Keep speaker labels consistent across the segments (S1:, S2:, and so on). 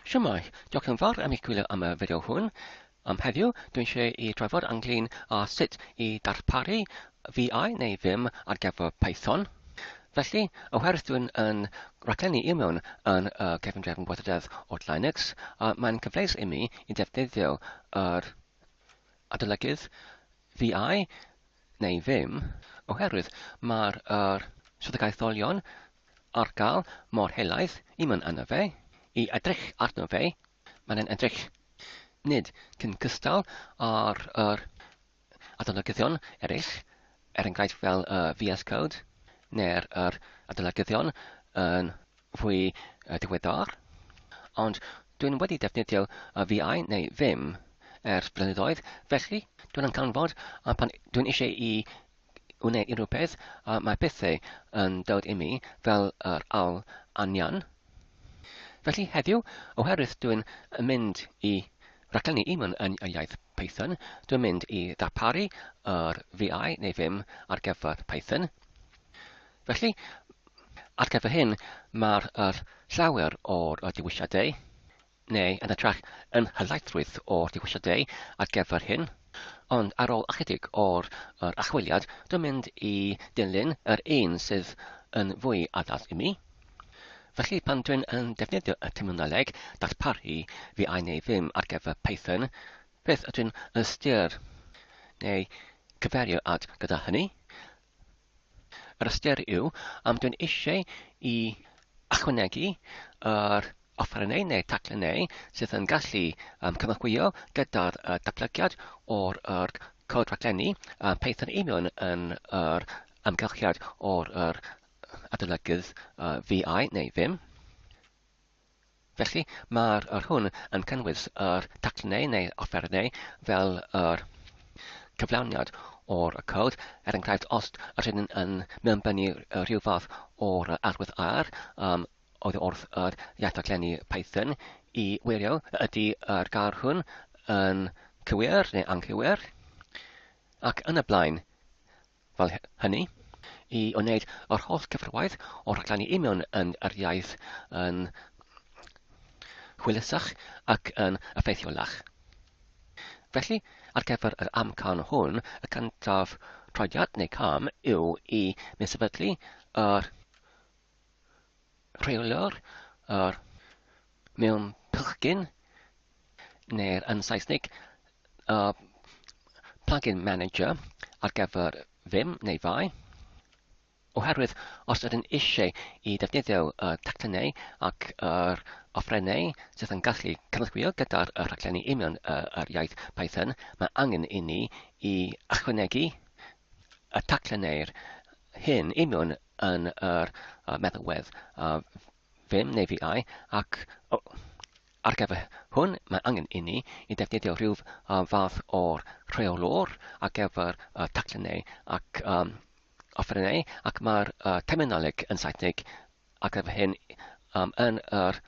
S1: Shwmae, diolch yn fawr am eich gwylio am y fideo hwn. Heddiw, dwi'n eisiau i drafod ynglyn â sut i darparu VI neu ddim ar gyfer Python. Felly, oherwydd dwi'n yn raglennu i mewn yn gefnrefn gweithrededd o'r Linux, mae'n cyfleus i mi i defnyddio yr adolygydd VI neu ddim, oherwydd mae'r swyddogaetholion ar gael mor helaeth i mewn yna fe, i edrych arno fe. Mae'n edrych nid cyn cystal ar adolygyddion eraill, enghraifft fel VS Code, neu'r adolygyddion yn fwy diweddar. Ond dwi'n wedi defnyddio VI neu ddim ers blynyddoedd, felly dwi'n canfod pan dwi'n eisiau i wneud unrhyw beth, mae pethau yn dod i mi fel yr awl anian. Felly heddiw, oherwydd dwi'n mynd i raglennu i mewn yn y iaith Python, dwi'n mynd i ddarparu yr VI neu ddim ar gyfer Python. Felly, ar gyfer hyn, mae'r llawer o'r diwylliadau, neu yn ytrach yn helaethrwydd o'r diwylliadau ar gyfer hyn. Ond ar ôl ychydig o'r achwiliad, dwi'n mynd i dilyn yr un sydd yn fwy addas i mi. Felly, pan dwi'n defnyddio y terminoleg darparu VI neu ddim ar gyfer Python, beth ydw'n ystyr neu cyferio at gyda hynny? Yr ystyr yw, dwi'n eisiau i ychwanegu yr offerynnau neu taclynau sydd yn gallu cynorthwyo gyda'r datblygiad o'r cod raglennu Python i mewn yn yr amgylchiad o'r adolygydd VI neu ddim. Felly, mae'r hwn yn cynnwys yr taclynau neu offerynnau fel yr cyflawniad o'r cod. Enghraifft, os ydyn yn mewnbynnu rhyw fath o'r arwydd ar oddi wrth yr iaith raglennu Python i wirio ydy yr gair hwn yn cywir neu anghywir. Ac yn y blaen, fel hynny, i wneud yr holl cyfrwaith o raglennu i mewn yn yr iaith yn hwylusach ac yn effeithiolach. Felly, ar gyfer yr amcan hwn, y cyntaf troediad neu cam yw i sefydlu yr rheolwr mewn pylchgyn, neu'r yn Saesnig plugin manager ar gyfer ddim neu VI. Oherwydd, os ydyn eisiau i defnyddio taclynau ac yr offrennau sydd yn gallu cynorthwyo gyda'r rhaglennu i mewn yr iaith Python, mae angen i ni i ychwanegu y taclynau'r hyn i mewn yn yr meddalwedd ddim neu VI, ac ar gyfer hwn, mae angen i ni i defnyddio rhyw fath o'r rheolwr ar gyfer taclynau ac offerynnau, ac mae'r terminoleg yn Saesnig ar gyfer hyn yn yr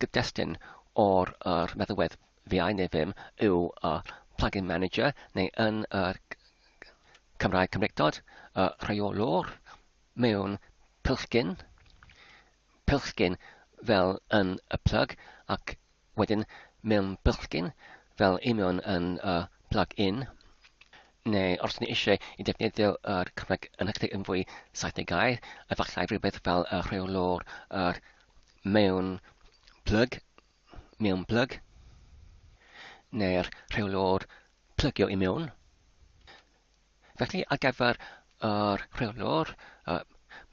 S1: gyd-destun o'r meddalwedd VI neu ddim yw plugin manager, neu yn yr Cymraeg Cymreictod, rheolwr mewn pylchgyn. Pylchgyn fel yn y plug, ac wedyn mewn pylchgyn fel i mewn yn plug-in. Neu os ni eisiau i defnyddio yr Cymraeg yn ychydig yn fwy Saesnigaidd, efallai rhywbeth fel rheolwr mewn plug, neu'r rheolwr plygio i mewn. Felly, ar gyfer yr rheolwr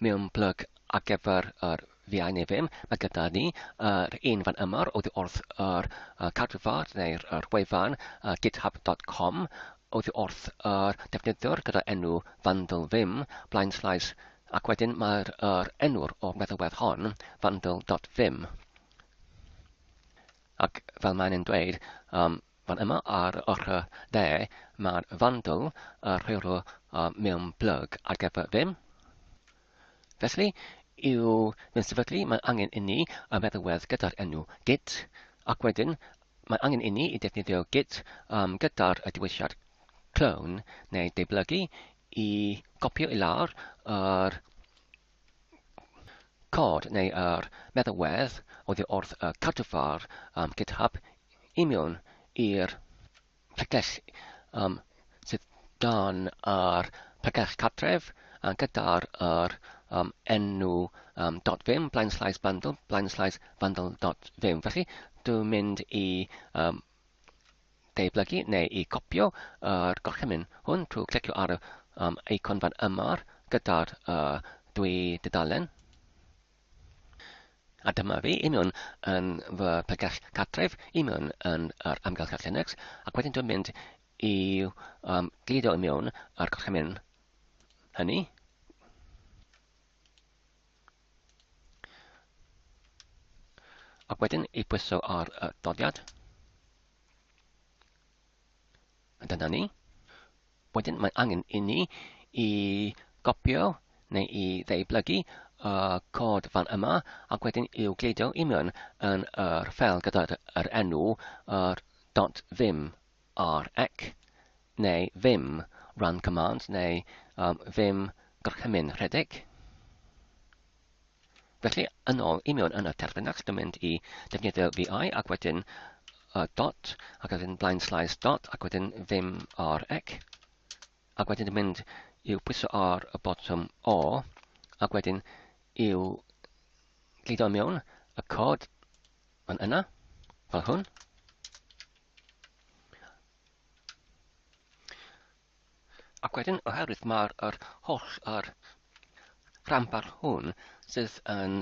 S1: mewn plug ar gyfer yr VI neu ddim, mae gyda ni yr un fan ymar oddi wrth yr cadwfad neu'r wefan github.com, oddi wrth yr defnyddwr gyda enw vandal ddim, blaenslaes, ac wedyn mae'r enw'r o'r meddalwedd hon, vandal.vim. Ac fel mae'n dweud, fan yma ar ochr dde, mae'r vandal, rheolwr mewn plug ar gyfer ddim. Felly, i'w sefydlu, mae angen i ni y meddalwedd gyda'r enw git, ac wedyn mae angen i ni i defnyddio git gyda'r diwylliad clone neu deblygu i gopio i lawr yr cod neu meddalwedd oddi wrth cadwfa'r GitHub i mewn i'r pregell sydd dan yr pregell cartref gyda'r enw .vim, /bundle/bundle.vim. Felly, dwi'n mynd i deiblygu neu i copio gorchymyn hwn trwy clicio ar y eicon fan yma gyda'r dwy dudalen. A dyma fi i mewn yn fy pregell cartref, i mewn yn yr amgylchedd Linux, ac wedyn dwi'n mynd i glido i mewn yr gorchymyn hynny. Ac wedyn i pwyso ar y dodiad. Dyna ni. Wedyn mae angen i ni i gopio neu i ddeiblygu cod fan yma, ac wedyn i'w gleidio i mewn yn yr ffel gyda'r enw .vim rec neu vim run command neu vim gorchymyn rhedeg. Felly, yn ôl i mewn yn y terfynach, dwi'n mynd i defnyddio VI ac wedyn dot, ac wedyn /dot, ac wedyn vim rec. Ac wedyn dwi'n mynd i'w pwyso ar y botwm O, ac wedyn i'w glido mewn y cod fan yna, fel hwn. Ac wedyn, oherwydd mae'r holl rhambar hwn sydd yn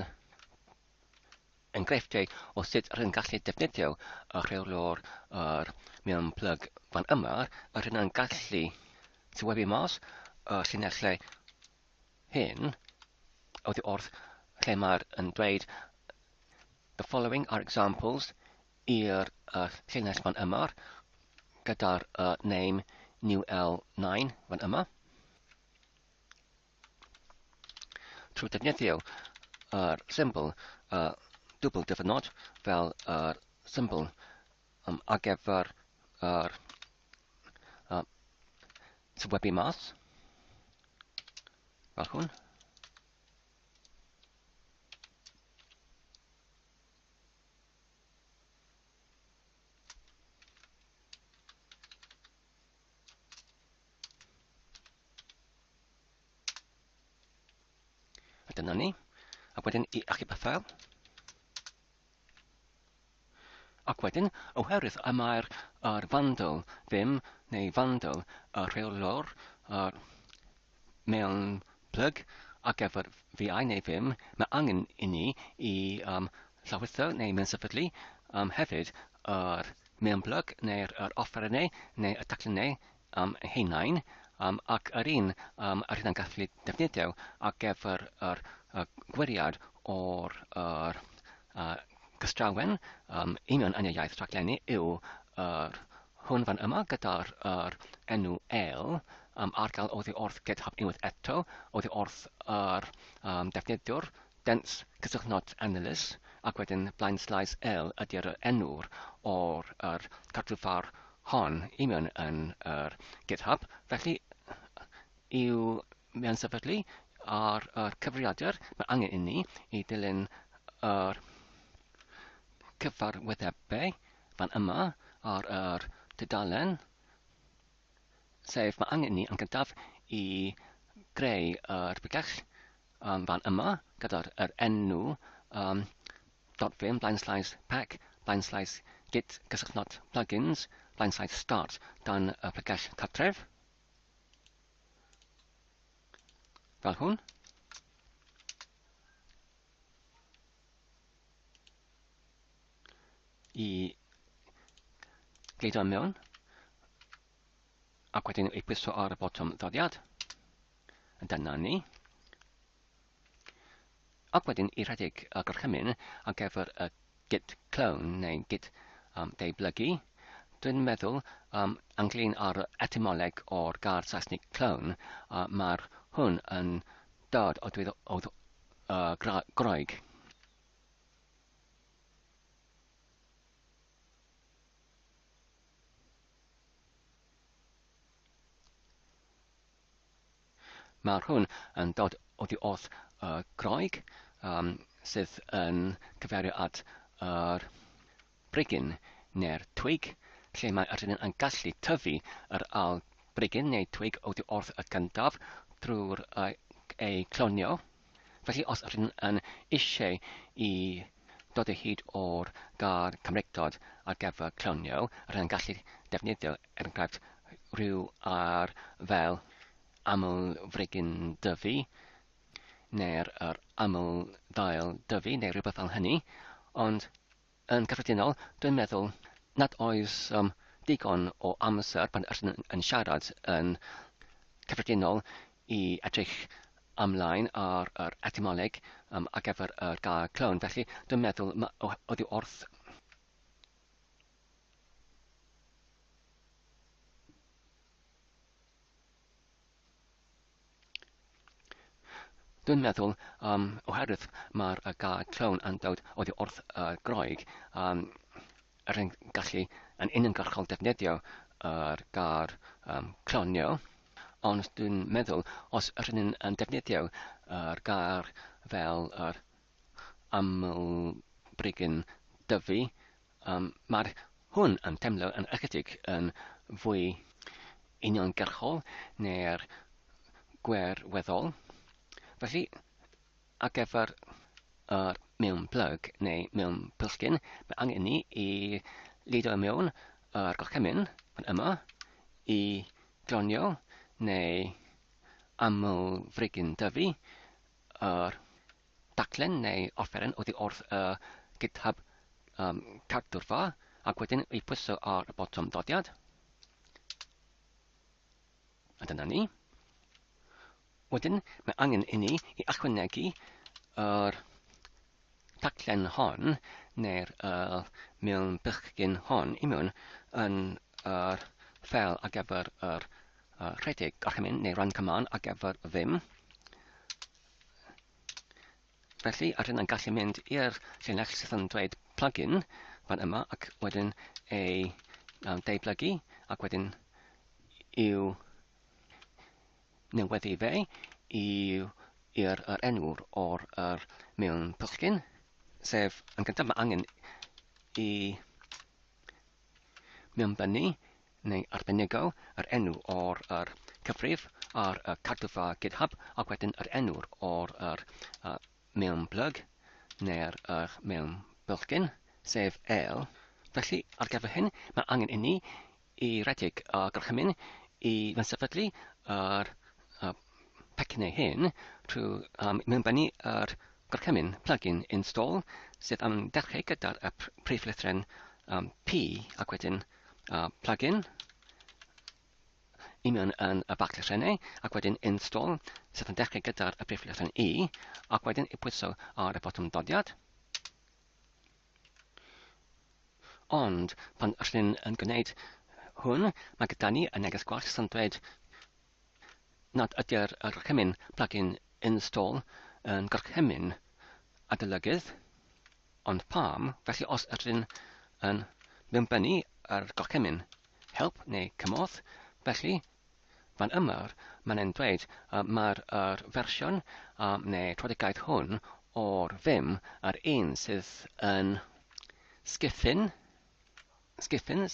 S1: enghreifftiau o sut rydyn gallu defnyddio y rheolwr mewn plug fan yma, rydyn gallu sylwebu mas y llinellau hyn oddi wrth lle mae'r yn dweud the following are examples i'r llinell fan yma gyda'r name new L9 fan yma. Trwy defnyddio yr symbol dwbl dyfynod fel yr symbol ar gyfer yr sylwebu mas, fel hwn. Dyna ni. A wedyn i achub y ffeil. Ac wedyn, oherwydd y mae'r vandal vim neu vandal rheolwr mewn plug ar gyfer VI neu vim, mae angen i ni i llawitho neu mewn sefydlu hefyd mewn plug neu'r offerynnau neu y taclynau hunain, ac yr un rydyn gallu defnyddio ar gyfer yr gwiriad o'r gystrawen union yn y iaith rhaglenni yw hwn fan yma gyda'r enw L ar gael oddi wrth GitHub unwaith eto, oddi wrth defnyddiwr dens cysylltnod analyst, ac wedyn /L ydy'r enw'r o'r cadwfar hon i mewn yn GitHub. Felly, i'w mewn sefydlu ar cyfrifiadur, mae angen i ni i dilyn yr cyfarwyddebau fan yma ar dudalen, sef mae angen i ni yn gyntaf i greu yr bregell fan yma gyda'r enw .vim /pack /git cysylltnod plugins /start dan y bregell cartref. Fel hwn. I gleido mewn. Ac wedyn i pwyso ar y botwm ddoddiad. Dyna ni. Ac wedyn i rhedeg y gorchymyn ar gyfer y git clone neu git deiblygu. Dwi'n meddwl ynglyn ar etymoleg o'r gair Saesnig clone, mae'r hwn yn dod o Groeg. Mae'r hwn yn dod oddi wrth Groeg, sydd yn cyfeirio at yr brigyn neu'r twig, lle mae ydyn yn gallu tyfu yr ail brigyn neu twig oddi wrth y gyntaf drwy'r ei clonio. Felly os ydyn yn eisiau i dod o hyd o'r gair Cymreictod ar gyfer clonio, ydyn yn gallu defnyddio er enghraifft rhyw ar fel aml frigyn dyfu, neu'r aml ddail dyfu, neu rhywbeth fel hynny, ond yn gyffredinol, dwi'n meddwl nad oes digon o amser pan ydyn yn siarad yn cyffredinol i edrych ymlaen ar yr etymoleg ar gyfer y gair clon. Felly dwi'n meddwl oddi wrth Dwi'n meddwl, oherwydd mae'r gair clon yn dod oddi wrth y Groeg, yr yn gallu yn uniongyrchol defnyddio yr gair clonio, ond dwi'n meddwl os ydyn yn defnyddio yr gair fel yr aml brigyn dyfu, mae'r hwn yn teimlo yn ychydig yn fwy uniongyrchol neu'r gwerweddol. Felly, ar gyfer yr mewn plug neu mewn pylchgyn, mae angen ni i lido mewn yr gorchymyn fan yma i glonio neu aml frigyn dyfu yr daclen neu offeren oddi wrth y GitHub cadwrfa ac wedyn i pwyso ar y botwm dodiad. A dyna ni. Wedyn, mae angen i ni i ychwanegu yr daclen hon neu'r mewn bylchgyn hon i mewn yn yr ffel ar gyfer yr rhedeg gorchymyn neu run command ar gyfer ddim. Felly, ydyn yn gallu mynd i'r llinell sydd yn dweud plugin fan yma ac wedyn ei deiblygu ac wedyn i'w newyddu fe i'r enw'r o'r mewn pylchgyn, sef yn gyntaf mae angen i mewnbynnu neu arbenigo yr enw o'r cyfrif ar y cadwfa GitHub ac wedyn yr enw'r o'r mewn plug neu'r mewn pylchgyn, sef el. Felly, ar gyfer hyn, mae angen i ni i redig gorchymyn i fynsefydlu yr pecynau hyn trwy mewnbynnu yr gorchymyn plugin install sydd yn dechrau gyda'r prif lythren P ac wedyn plugin i mewn yn y bac lythrennau ac wedyn install sydd yn dechrau gyda'r prif lythren E ac wedyn i pwyso ar y botwm dodiad. Ond pan ydyn yn gwneud hwn, mae gyda ni y neges gwall sy'n dweud nad ydy'r gorchymyn plugin install yn gorchymyn adolygydd, ond pam, felly os ydyn yn mewnbynnu yr gorchymyn help neu cymorth, felly fan yma mae'n dweud mae'r fersiwn neu trodigaeth hwn o'r ddim yr un sydd yn sgiffin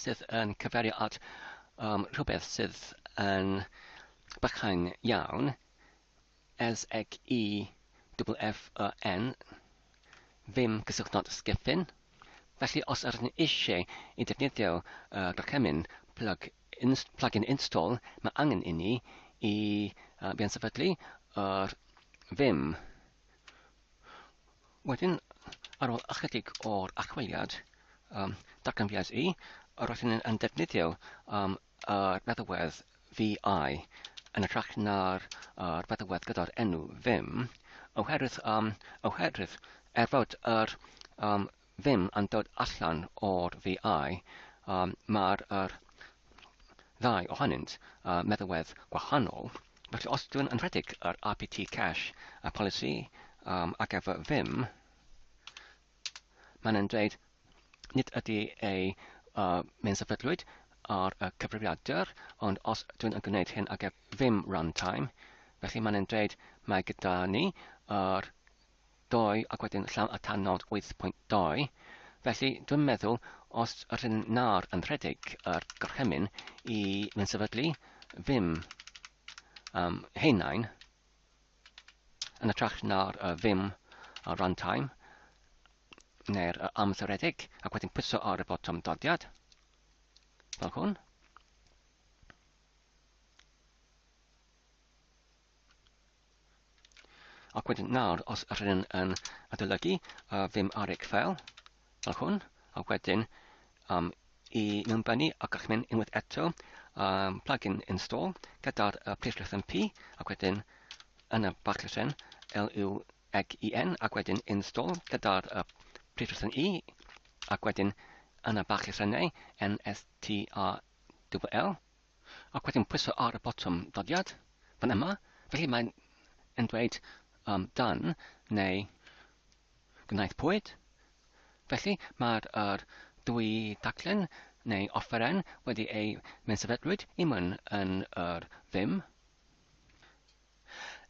S1: sydd yn cyfeirio at rhywbeth sydd yn bychain iawn, S-E-G-I-F-F-E-N, ddim cysylltnod sgiffin. Felly, os ydyn eisiau i defnyddio gorchymyn plugin install, mae angen i ni i fynsefydlu yr ddim. Wedyn, ar ôl ychydig o'r achwiliad darganfiad i, roeddwn yn defnyddio yr meddalwedd VI yn ytrach na'r feddalwedd gyda'r enw ddim, oherwydd er fod yr ddim yn dod allan o'r VI, mae'r ddau ohonynt meddalwedd gwahanol. Felly os dwi'n yn rhedeg yr RPT cache policy ar gyfer ddim, mae'n dweud nid ydy ei mewn-sefydlwyd ar y cyfrifiadur, ond os dwi'n yn gwneud hyn ag e- ddim runtime, felly mae'n dweud mae gyda ni yr 2 ac wedyn llawn a tannod 8.2. Felly dwi'n meddwl os rydyn na'r yn rhedeg yr gorchymyn i mynd sefydlu ddim heinain yn ytrach na'r ddim runtime neu'r amseredig ac wedyn pwyso ar y botwm dodiad fel hwn. Ac wedyn nawr, os rydyn yn adolygu ddim arig ffeil fel hwn, ac wedyn i mewnbynnu a gorchmyn unwaith eto plugin install gyda'r plislysen P ac wedyn yn y bachlysen LUEGIN ac wedyn install gyda'r plislysen E ac wedyn yn y bachlysenau NSTRL ac wedyn pwyso ar y botwm dodiad fan yma. Felly mae'n dweud done neu gwnaeth pwyd. Felly mae'r dwy daclen neu offeren wedi ei mynd sefydlwyd i mewn yn yr ddim.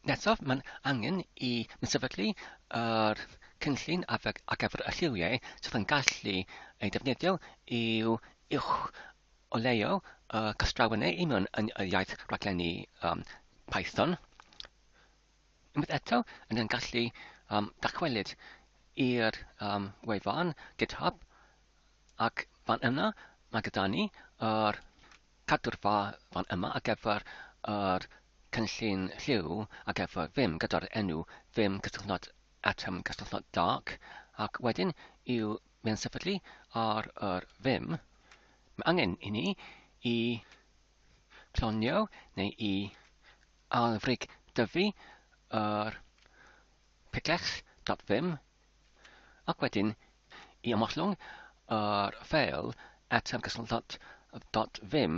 S1: Nesaf, mae'n angen i mynd sefydlu yr cynllun ar gyfer y lliwiau sydd yn gallu ei defnyddio i'w oleo cystrawennau i mewn yn y iaith rhaglenni Python. Unwaith eto, yn gallu dachwelyd i'r wefan GitHub ac fan yna mae gyda ni yr cadwrfa fan yma ar gyfer yr cynllun lliw ar gyfer ddim gyda'r enw ddim cysylltnod atom cysylltnod dark ac wedyn i'w mynd sefydlu ar yr ddim. Mae angen i ni i clonio neu i alfrig dyfu yr piclech.vim ac wedyn i ymwellwng yr ffeil atom_vim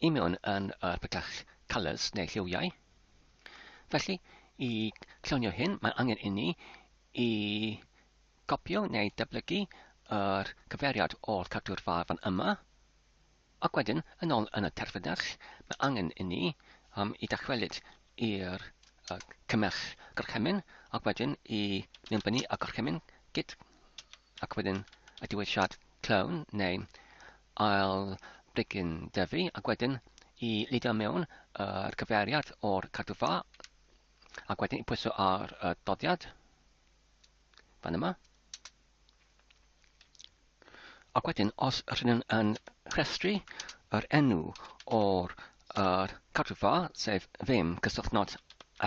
S1: i mewn yn y piclech colours neu lliwiau. Felly, i clonio hyn, mae angen i ni i gopio neu datblygu yr cyfeiriad o'r cadwrfa fan yma ac wedyn, yn ôl yn y terfynach, mae angen i ni i dachwelyd i'r cymell gorchymyn ac wedyn i mewnbynnu a gorchymyn git ac wedyn y diwylliad clone neu ail brigyn dyfu ac wedyn i lidio mewn yr cyfeiriad o'r cadwrfa ac wedyn i pwyso ar y dodiad fan yma. Ac wedyn, os rydyn yn rhestru yr enw o'r cadwrfa, sef ddim cysylltnod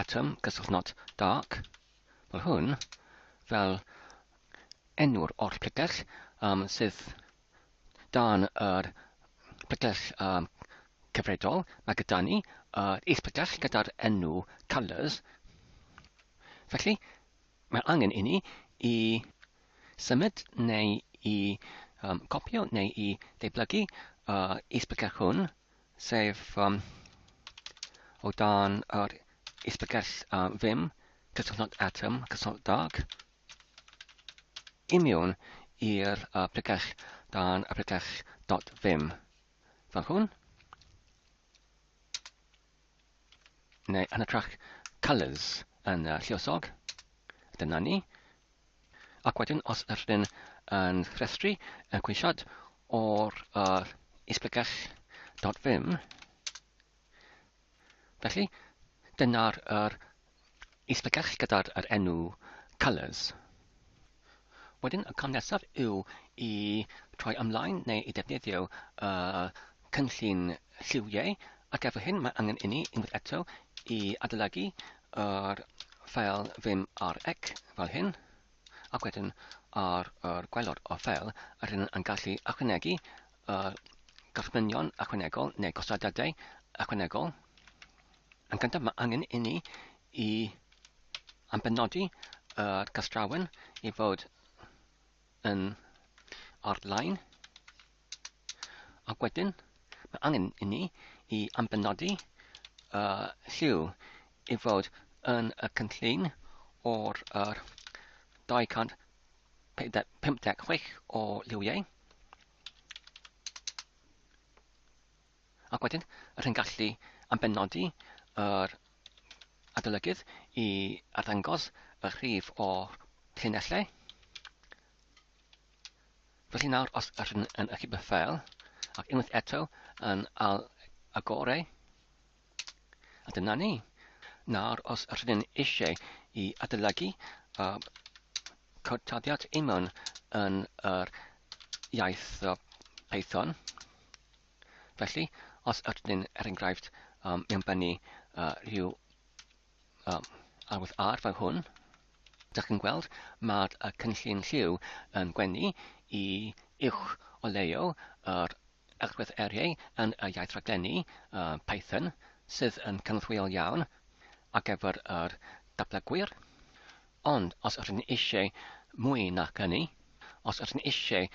S1: atom cysylltnod dark, fel hwn, fel enw'r o'r plicell sydd dan yr plicell cyfredol, mae gyda ni is-plicell gyda'r enw colours. Felly, mae angen i ni i symud neu i copio neu i deiblygu is-plicell hwn, sef o dan yr is-plicell ddim cysylltnod atom cysylltnod dark i mewn i'r plicell dan y plicell .vim fel hwn. Neu yn ytrach colours yn lluosog. Dyna ni. Ac wedyn, os rydyn yn rhestru y gweisiad o'r is-plicell .vim, felly, dyna'r is-plicell gyda'r enw colours. Wedyn, y cam nesaf yw i troi ymlaen neu i defnyddio cynllun lliwiau ac efo hyn mae angen i ni unwaith eto i adolygu yr ffeil ddim rec fel hyn ac wedyn ar yr gwaelod o'r ffeil rydyn yn gallu ychwanegu gorchmynion ychwanegol neu gosodiadau ychwanegol. Yn gyntaf mae angen i ni i ambenodi yr castrawen i fod yn ar-lein. Ac wedyn mae angen i ni i ambenodi lliw i fod yn y cynllun o'r 256 o liwiau. Ac wedyn rydyn gallu ambenodi yr adolygydd i arddangos y rhif o'r llinellau. Felly nawr, os ydyn yn ychydig ffeil, ac unwaith eto yn agorau, a dyna ni. Nawr, os ydyn eisiau i adolygu codtaddiad mewn yn yr iaith Python, felly, os ydyn er enghraifft mewnbynnu rhyw arwydd ar fel hwn, dych chi'n gweld mae'r cynllun lliw yn gwenu i uwch o leo yr egwydd eriau yn y iaith rhaglenni Python sydd yn cynorthwyol iawn ar gyfer yr dablygwyr. Ond os ydyn ni eisiau mwy na hynny, os ydyn ni eisiau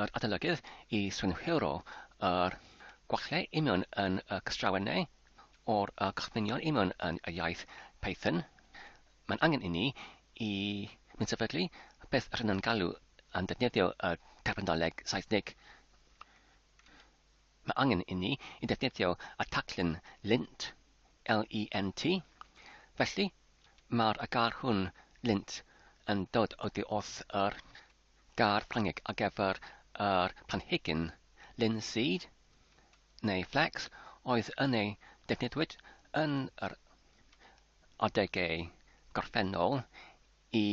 S1: yr adolygydd i swynhiro yr gwallau mewn yn y cystrawennau o'r cychwynion mewn yn y iaith Python, mae'n angen i ni i mynd sefydlu beth ydyn nhw'n galw yn defnyddio y terminoleg Saesnig. Mae angen i ni i defnyddio y taclyn lint, L-E-N-T. Felly, mae'r gair hwn, lint, yn dod oddi wrth yr gair Ffrangeg ar gyfer yr planhigyn linseed neu flax oedd yn ei defnyddiwyd yn yr adegau gorffennol i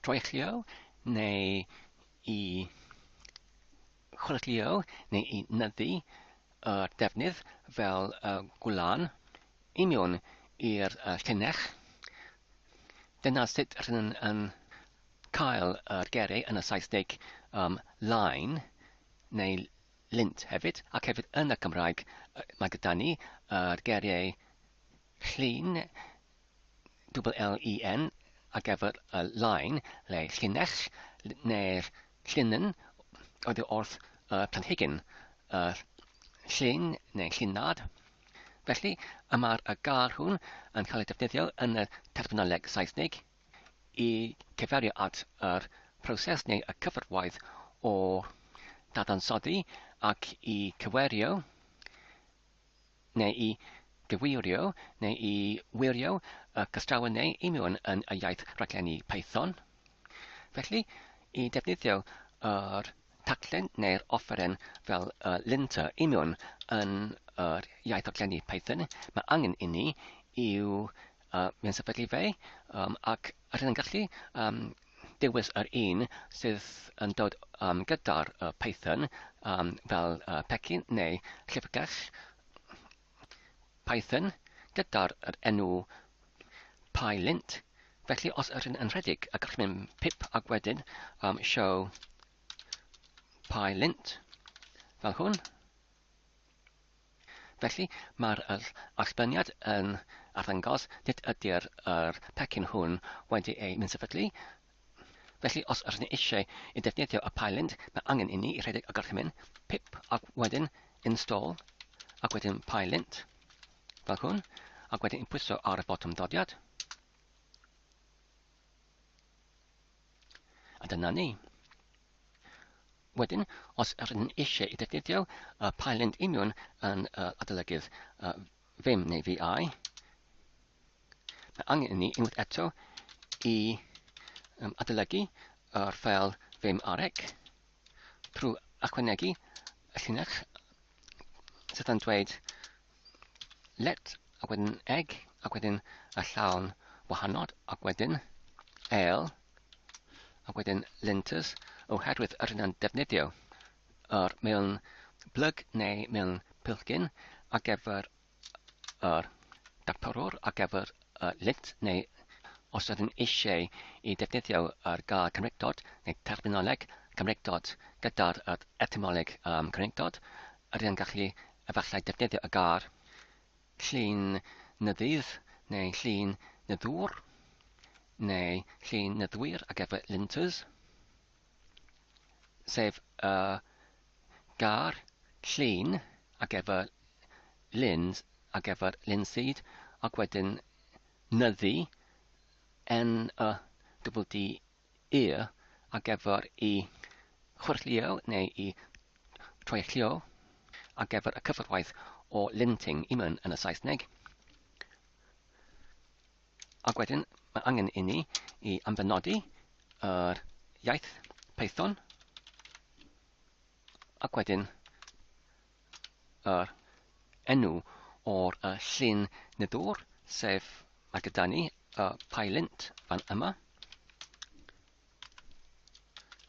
S1: droellio neu i chwyrlio neu i nyddu y defnydd fel gwlan i mewn i'r llinell. Dyna sut rydyn yn cael yr geiriau yn y Saesnig line neu lint hefyd, ac hefyd yn y Gymraeg mae gyda ni yr geiriau llun, L-E-N, ar gyfer y line, le llinell, neu'r llinyn, oedd wrth y planhigyn, llun neu llinad. Felly, mae'r gair hwn yn cael ei defnyddio yn y terminoleg Saesnig i cyfeirio at yr proses neu y cyfarwaith o dadansoddi ac i cywerio neu i gywirio neu i wirio y cystrawennau mewn yn y iaith rhaglenni Python. Felly, i defnyddio yr taclen neu'r offeren fel linter mewn yn yr iaith rhaglenni Python, mae angen i ni i'w mewn sefydlu fe ac rydyn yn gallu dewis yr un sydd yn dod gyda'r Python fel pecyn neu llyfrgell Python gyda'r enw pylint. Felly, os ydyn yn rhedeg ac ydych chi'n pip ac wedyn show pylint fel hwn. Felly, mae'r allbyniad yn arddangos nid ydy'r pecyn hwn wedi ei mynd sefydlu. Felly, os ydyn ni eisiau i defnyddio y pylint, mae angen i ni i rhedeg ac ydych chi'n pip ac wedyn install ac wedyn pylint fel hwn, ac wedyn pwyso ar y botwm dodiad. A dyna ni. Wedyn, os ydyn ni eisiau i defnyddio y pylint mewn yn adolygydd vim neu VI, mae angen i ni unwaith eto i adolygu yr ffeil vim arec trwy ychwanegu y llinell sydd yn dweud let ac wedyn egg ac wedyn y llawn wahanol ac wedyn ale ac wedyn linters oherwydd rydyn yn defnyddio yr mewn blyg neu mewn pilgyn ar gyfer yr darparwr ar gyfer lint neu os ydyn eisiau i defnyddio yr gair Cymreicdod neu terminoleg Cymreicdod gyda'r etymoleg Cymreicdod, rydyn yn gallu efallai defnyddio y gair llun nyddydd neu llun nyddwr neu llun nyddwyr ar gyfer linters, sef gair llun ar gyfer lins ar gyfer linseed ac wedyn nyddu N-double-D-E ar gyfer i chwyrlio neu i troellio ar gyfer y cyfarwaith o linting mewn yn y Saesneg. Ac wedyn, mae angen i ni i ambenodi yr iaith Python. Ac wedyn, yr enw o'r llun nidwr, sef mae gyda ni y pailint fan yma.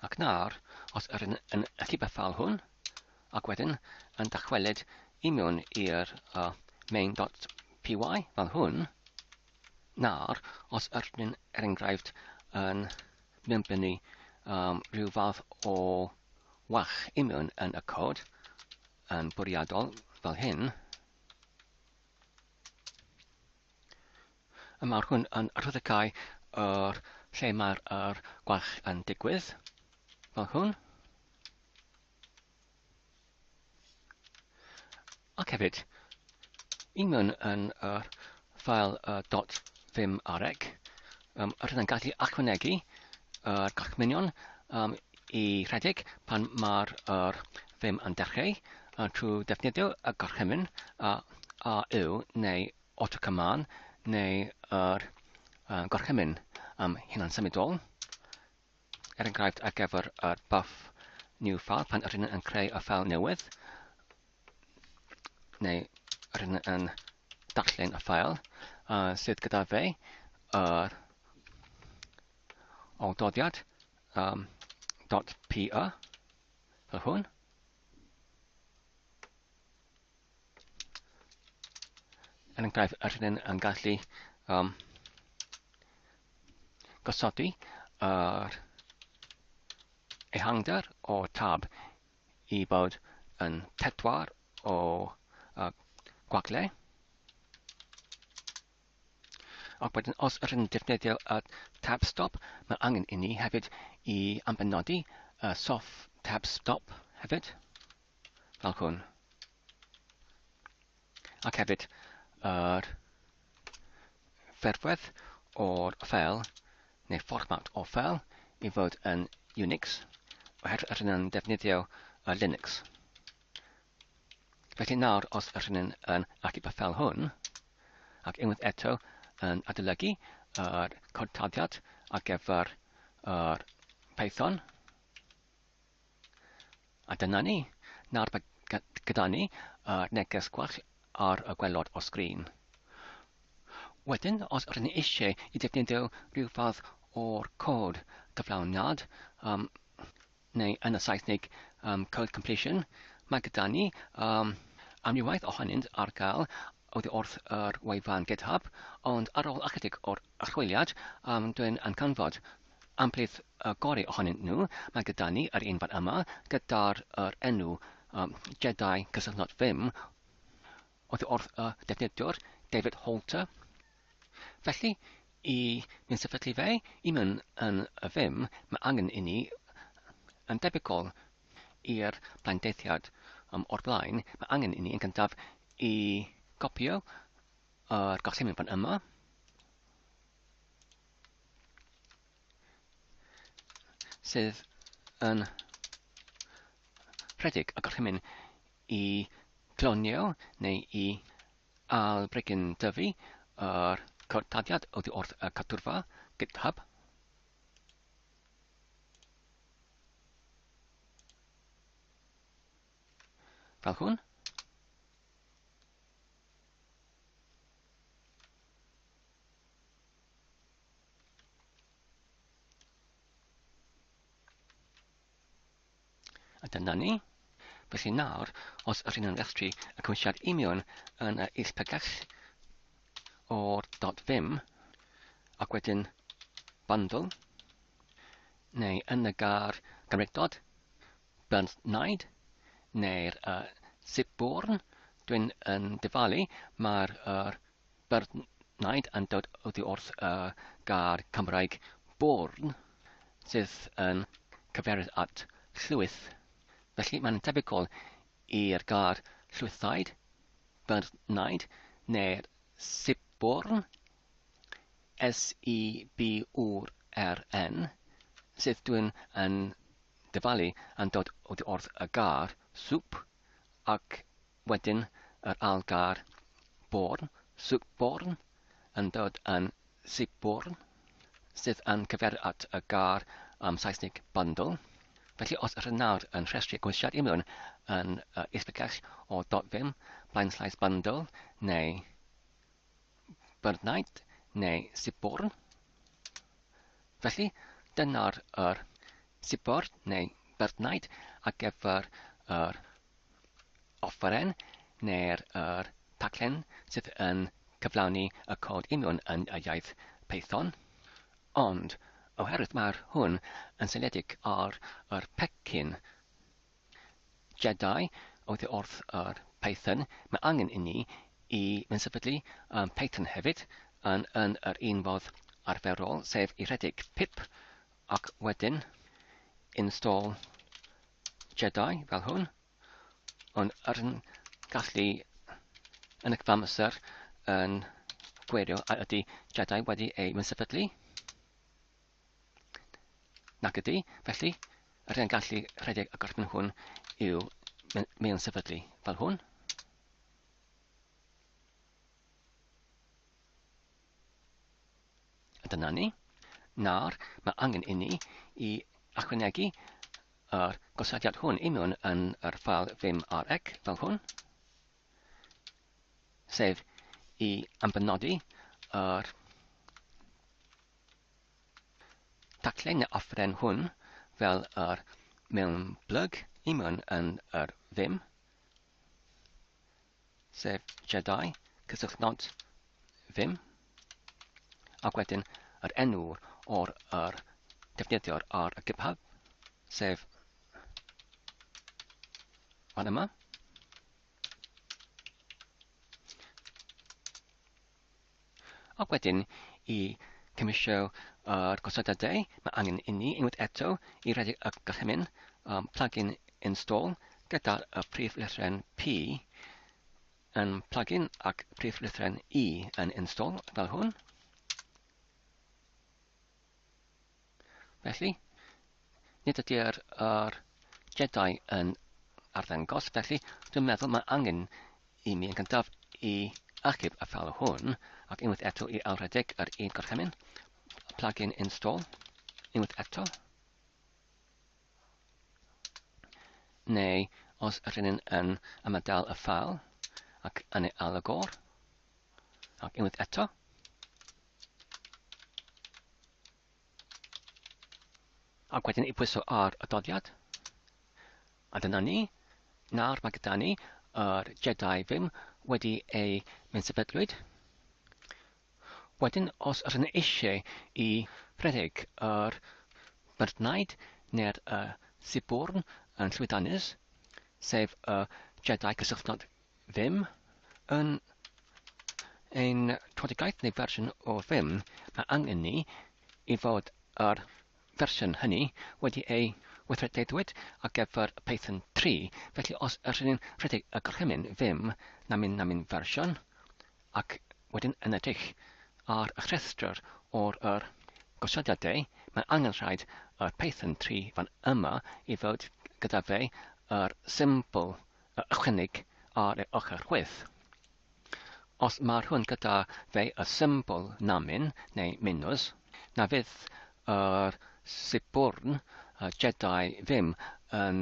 S1: Ac nawr, os yr yn allu bethal hwn, ac wedyn yn dychwelyd i mewn i'r main.py fel hwn, nawr, os ydyn er enghraifft yn mynbynnu rhyw fath o wach i mewn yn y cod yn bwriadol fel hyn, mae'r hwn yn rhyddhau lle mae'r gwach yn digwydd fel hwn. Ac hefyd, i mewn yn yr ffail .vim.rec, rydyn yn gallu ychwanegu gorchmynion i rhedeg pan mae'r Vim yn dechrau trwy defnyddio y gorchymyn a yw neu autocommand neu yr gorchymyn hunan symudol. Er enghraifft ar gyfer y buff new file pan rydyn yn creu y ffail newydd, neu rydyn yn darllen y ffail sydd gyda fe o doddiad .py fel hwn. Er enghraifft, rydyn yn gallu gosodi yr ehangder o tab i bod yn 4 o gwagle. Ac wedyn, os rydyn yn defnyddio y tab stop, mae angen i ni hefyd i ambenodi soft tab stop hefyd, fel hwn. Ac hefyd, yr ffurfwedd o'r ffeil, neu fformat o'r ffeil, i fod yn Unix, oherwydd rydyn yn defnyddio Linux. Felly nawr, os rydyn yn allu bethel hwn, ac unwaith eto yn adolygu yr codtaddiad ar gyfer yr Python, a dyna ni, nawr mae gyda ni neges gwell ar y gwelod o sgrin. Wedyn, os rydyn ni eisiau i defnyddio rhyw fath o'r cod gyflawniad, neu yn y Saesneg code completion, mae gyda ni amrywiaeth ohonynt ar gael oddi wrth yr wefan GitHub, ond ar ôl ychydig o'r archwiliad, dwi'n ancanfod amplith gorau ohonynt nhw. Mae gyda ni yr un fan yma, gyda'r enw Jedi cysylltnod Vim, oddi wrth y defnyddiwr David Holter. Felly, i mynd sefydlu fe, i mewn yn y Vim, mae angen i ni yn debygol i'r blaendeithiad o'r blaen, mae angen i ni yn gyntaf i gopio yr gorchymyn fan yma, sydd yn rhedeg y gorchymyn i clonio neu i albrygyn dyfu yr codtaddiad oddi wrth y cadwrfa GitHub. Fel hwn. A dyna ni. Felly nawr, os rydyn yn restru y cymwysiad i mewn yn y ispegell o'r .vim, ac wedyn bundle, neu yn y gymrydod Bernard, neu'r zipborn, dwi'n yn difalu, mae'r Bernard yn dod oddi wrth gar Cymraeg born, sydd yn cyfeirydd at llwyth. Felly mae'n debygol i'r gar llwythaid, Bernard, neu'r zipborn, SEBWRN, sydd dwi'n yn difalu yn dod oddi wrth y gar swp, ac wedyn yr algar born, swp born, yn dod yn Siborn, sydd yn cyfer at y gar Saesnig bundle. Felly os ydych nawr yn rhestru gwisiad i mewn yn isbygell o .vim, blaenslais bundle, neu byrnaid, neu siborn. Felly, dyna'r siborn neu byrnaid ar gyfer yr offeren neu'r taclen sydd yn cyflawni y cod i mewn yn y iaith Python. Ond, oherwydd mae'r hwn yn seiliedig ar pecyn Jedi oedd wrth yr Python, mae angen i ni i mynd sefydlu Python hefyd yn yr un fodd arferol, sef i rhedeg pip ac wedyn install Jedi fel hwn. Ond yn gallu yn y cyfamser yn gwirio a ydy Jedi wedi ei mysefydlu. Nac ydy, felly, yr yn gallu rhedeg y gorffen hwn yw mewn sefydlu fel hwn. A dyna ni. Nawr, mae angen i ni i ychwanegu yr gosodiad hwn i mewn yn yr ffeil vim rec fel hwn, sef i ambenodi yr taclen neu offeren hwn fel yr mewn plug i mewn yn yr vim, sef Jedi, cysylltnod vim, ac wedyn yr enw o'r defnyddiwr ar y GitHub, sef fan yma. Ac wedyn i cymisio yr gosodiadau, mae angen i ni unwaith eto i rhedeg y gorchymyn plugin install gyda'r prif lythren P yn plugin ac prif lythren E yn install fel hwn. Felly, nid ydy'r Jedi yn arddangos, felly dwi'n meddwl mae angen i mi yn gyntaf i achub y ffeil hwn ac unwaith eto i ailrhedeg yr un gorchymyn, plugin install, unwaith eto. Neu os rydyn yn ymadael y ffeil ac yn ei alagor, ac unwaith eto. Ac wedyn i pwyso ar y doddiad. A dyna ni. Nawr mae gyda ni yr Jedi Vim wedi ei mewn-sefydlwyd. Wedyn, os ydyn eisiau i rhedeg yr byrnaid neu'r siborn yn llwydiannus, sef y Jedi cysylltnod Vim, yn ein trodigaeth neu fersiwn o Vim, mae angen ni i fod yr fersiwn hynny wedi ei weithredwyd ar gyfer Python 3. Felly os ydyn ni'n rhedeg y gorchymyn Vim na mynd fersiwn ac wedyn yn edrych ar y rhestr o'r gosodiadau, mae angen rhaid y Python 3 fan yma i fod gyda fe yr symbol ychwanig ar y ochr chwith. Os mae'r hwn gyda fe y symbol namin neu minus, na fydd yr siborn Jedi Vim yn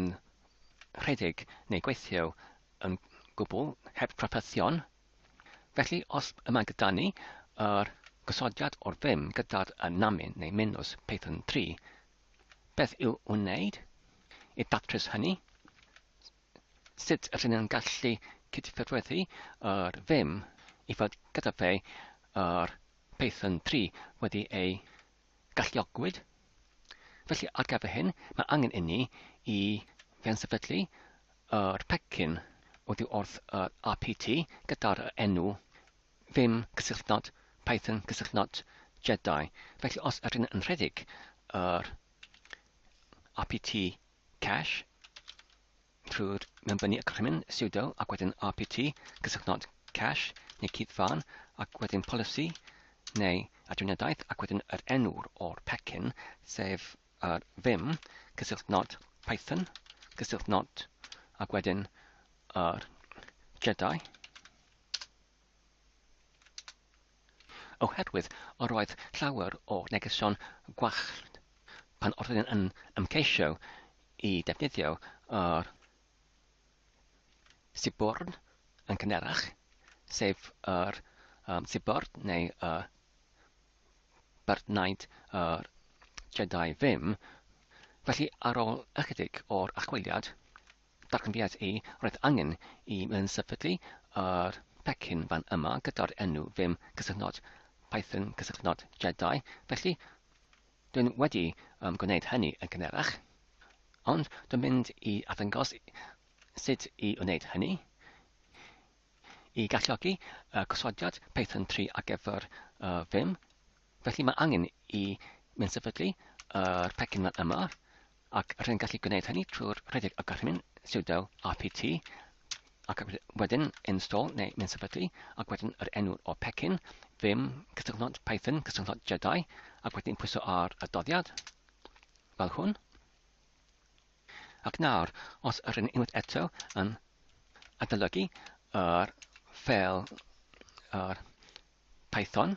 S1: rhedeg neu gweithio yn gwbl heb trafferthion. Felly, os yma gyda ni yr gosodiad o'r Vim gyda'r namin neu minus Python 3, beth i'w wneud i datrys hynny? Sut ydyn ni'n gallu cydyffurfyddu yr Vim i fod gyda fe yr Python 3 wedi ei galluogwyd? Felly, ar gyfer hyn, mae angen i ni i fewn-sefydlu yr pecyn oddi wrth RPT gyda'r enw Vim cysylltnod Python cysylltnod Jedi. Felly, os ydyn yn rhedeg yr RPT cache trwy'r mewnbynnu y gorchymyn sudo ac wedyn RPT cysylltnod cache neu cyddfan ac wedyn policy neu adriniadaeth ac wedyn yr enw'r o'r pecyn sef yr Vim cysylltnod Python cysylltnod ac wedyn yr Jedi. oherwydd yr oedd llawer o negesion gwallt pan oedden yn ymgeisio i defnyddio yr sibwrn yn cynerach, sef yr sibwrn neu byrnaid yr Jedi ddim. Felly ar ôl ychydig o'r achwiliad, darganfuad roedd angen i mewn-sefydlu yr pecyn fan yma gyda'r enw ddim cysylltnod Python cysylltnod Jedi. Felly, dwi'n wedi gwneud hynny yn cynerach, ond dwi'n mynd i addangos sut i wneud hynny, i galluogi gosodiad Python 3 ar gyfer ddim. Felly mae angen i mewn-sefydlu yr pecyn fan yma, ac rydyn gallu gwneud hynny trwy'r rhedeg y gorchymyn sudo rpt, ac wedyn install neu mewn-sefydlu, ac wedyn yr enw o pecyn, ddim cysylltnod Python, cysylltnod Jedi, ac wedyn pwyso ar y doddiad, fel hwn. Ac nawr, os rydyn unwaith eto yn adolygu yr ffeil Python,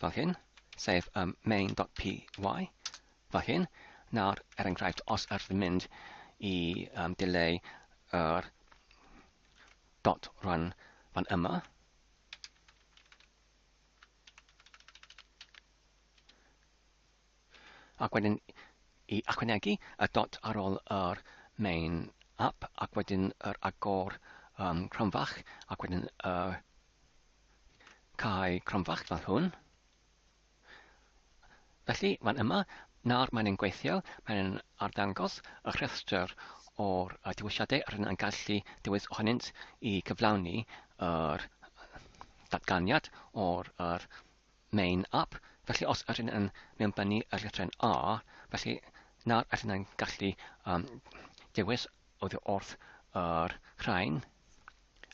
S1: fel hyn, sef main.py, fel hyn. Nawr, enghraifft, os rydyn mynd i dileu yr dot run fan yma, ac wedyn i ychwanegu y dot ar ôl yr main app, ac wedyn yr agor cromfach, ac wedyn cae cromfach fel hwn. Felly, fan yma, nawr mae'n yn gweithio, mae'n arddangos y rhestr o'r diwysiadau rydyn yn gallu dewis ohonynt i cyflawni yr datganiad o'r main app. Felly, os rydyn yn mewnbynnu y lythren A, felly nawr rydyn yn gallu dewis oddi wrth yr rhain,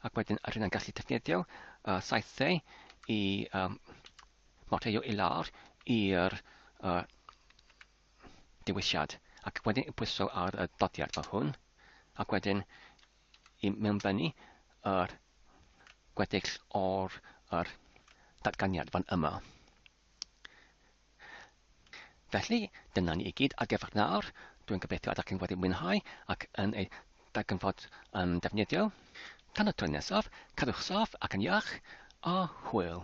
S1: ac wedyn rydyn yn gallu defnyddio saethau i moteio i lawr i'r dewisiad, ac wedyn i pwyso ar y dodiad fel hwn, ac wedyn i mewnbynnu yr gweddill o'r datganiad fan yma. Felly, dyna ni i gyd ar gyfer nawr. Dwi'n gobeithio ydych chi'n wedi mwynhau ac yn ei darganfod yn defnyddio. Tan y tro nesaf, cadwch saff ac yn iach, a hwyl.